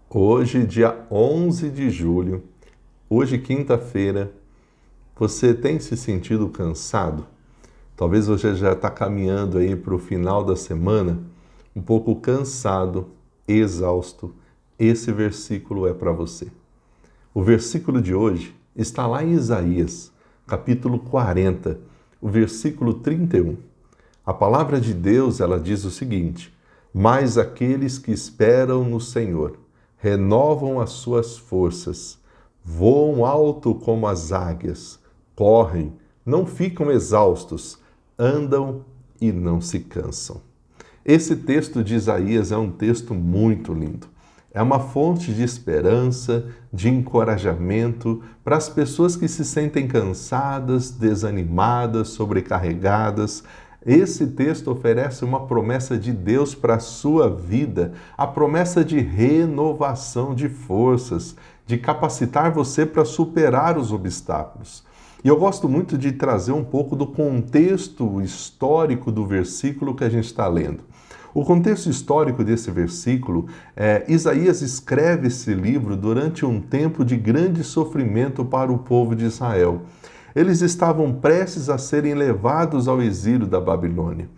Hoje, dia 11 de julho, hoje quinta-feira, você tem se sentido cansado? Talvez você já está caminhando aí para o final da semana, um pouco cansado, exausto. Esse versículo é para você. O versículo de hoje está lá em Isaías, capítulo 40, o versículo 31. A palavra de Deus, ela diz o seguinte: mas aqueles que esperam no Senhor renovam as suas forças, voam alto como as águias, correm, não ficam exaustos, andam e não se cansam. Esse texto de Isaías é um texto muito lindo. É uma fonte de esperança, de encorajamento para as pessoas que se sentem cansadas, desanimadas, sobrecarregadas. Esse texto oferece uma promessa de Deus para a sua vida, a promessa de renovação de forças, de capacitar você para superar os obstáculos. E eu gosto muito de trazer um pouco do contexto histórico do versículo que a gente está lendo. O contexto histórico desse versículo Isaías escreve esse livro durante um tempo de grande sofrimento para o povo de Israel. Eles estavam prestes a serem levados ao exílio da Babilônia.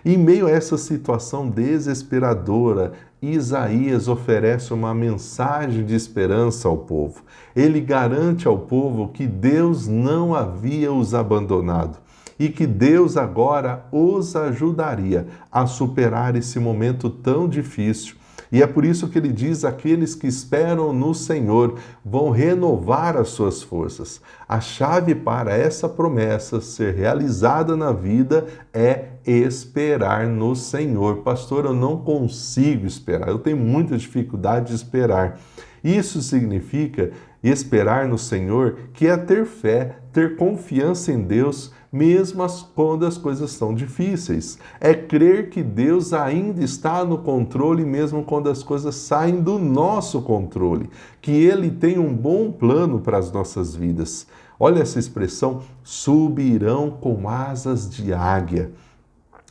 E em meio a essa situação desesperadora, Isaías oferece uma mensagem de esperança ao povo. Ele garante ao povo que Deus não havia os abandonado e que Deus agora os ajudaria a superar esse momento tão difícil. E é por isso que ele diz: aqueles que esperam no Senhor vão renovar as suas forças. A chave para essa promessa ser realizada na vida é esperar no Senhor. Pastor, eu não consigo esperar, eu tenho muita dificuldade de esperar. Isso significa esperar no Senhor, que é ter fé, ter confiança em Deus, mesmo quando as coisas são difíceis. É crer que Deus ainda está no controle, mesmo quando as coisas saem do nosso controle. Que Ele tem um bom plano para as nossas vidas. Olha essa expressão: subirão com asas de águia.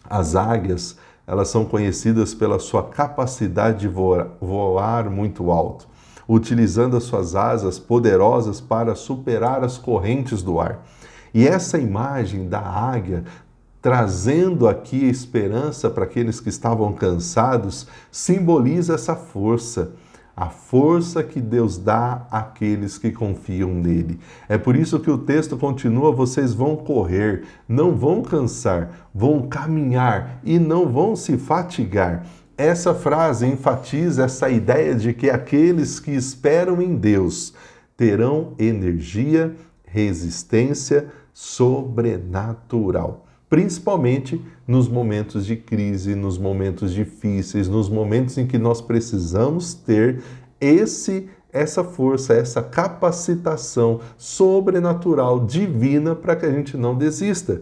As águias, elas são conhecidas pela sua capacidade de voar muito alto, utilizando as suas asas poderosas para superar as correntes do ar. E essa imagem da águia, trazendo aqui esperança para aqueles que estavam cansados, simboliza essa força, a força que Deus dá àqueles que confiam nele. É por isso que o texto continua: vocês vão correr, não vão cansar, vão caminhar e não vão se fatigar. Essa frase enfatiza essa ideia de que aqueles que esperam em Deus terão energia, resistência sobrenatural, principalmente nos momentos de crise, nos momentos difíceis, nos momentos em que nós precisamos ter essa força, essa capacitação sobrenatural, divina, para que a gente não desista.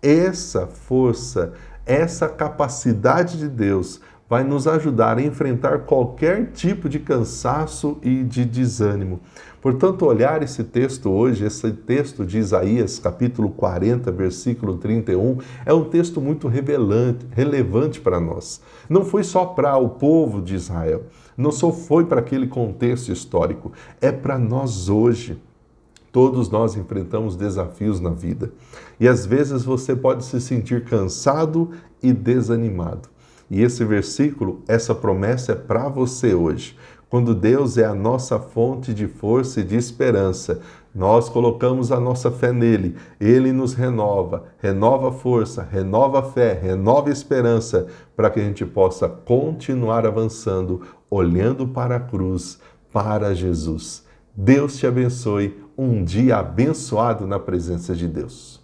Essa força, essa capacidade de Deus vai nos ajudar a enfrentar qualquer tipo de cansaço e de desânimo. Portanto, olhar esse texto hoje, esse texto de Isaías, capítulo 40, versículo 31, é um texto muito relevante para nós. Não foi só para o povo de Israel, não só foi para aquele contexto histórico, é para nós hoje. Todos nós enfrentamos desafios na vida. E às vezes você pode se sentir cansado e desanimado. E esse versículo, essa promessa é para você hoje. Quando Deus é a nossa fonte de força e de esperança, nós colocamos a nossa fé nele, ele nos renova a força, renova a fé, renova a esperança, para que a gente possa continuar avançando, olhando para a cruz, para Jesus. Deus te abençoe, um dia abençoado na presença de Deus.